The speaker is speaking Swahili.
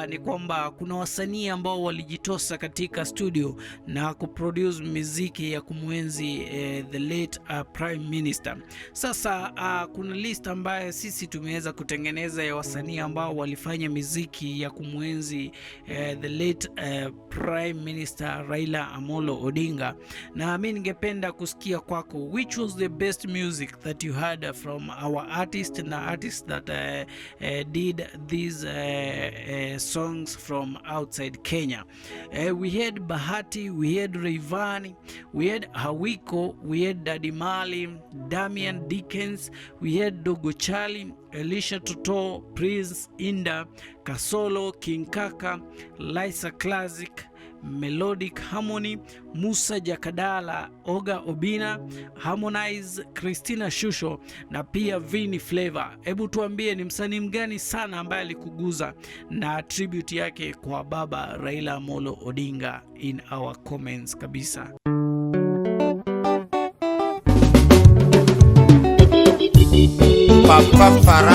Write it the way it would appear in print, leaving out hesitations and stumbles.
ni kwamba kuna wasanii ambao walijitosa katika studio na kuproduce muziki ya kumwenzi the late Prime Minister. Sasa kuna list ambayo sisi tumeweza kutengeneza ya wasanii ambao walifanya muziki ya kumwenzi the late Prime Minister Raila Amolo Odinga, na mimi ningependa kusikia kwako, which was the best music that you heard from our artist na artists that did these songs from outside Kenya. We had Bahati, we had Rayvanny, we had Hawiko, we had Daddy Mali, Damian Dickens, we had Dogo Charlie, Elisha Toto, Prince Inda, Kasolo, King Kaka, Liza Classic, Melodic Harmony, Musa Jakadala, Oga Obina, Harmonize, Christina Shusho na pia Vini Flavor. Hebu tuambie ni msanii mgani sana ambaye alikuguza na tribute yake kwa baba Raila Amolo Odinga in our comments kabisa. Papa Farah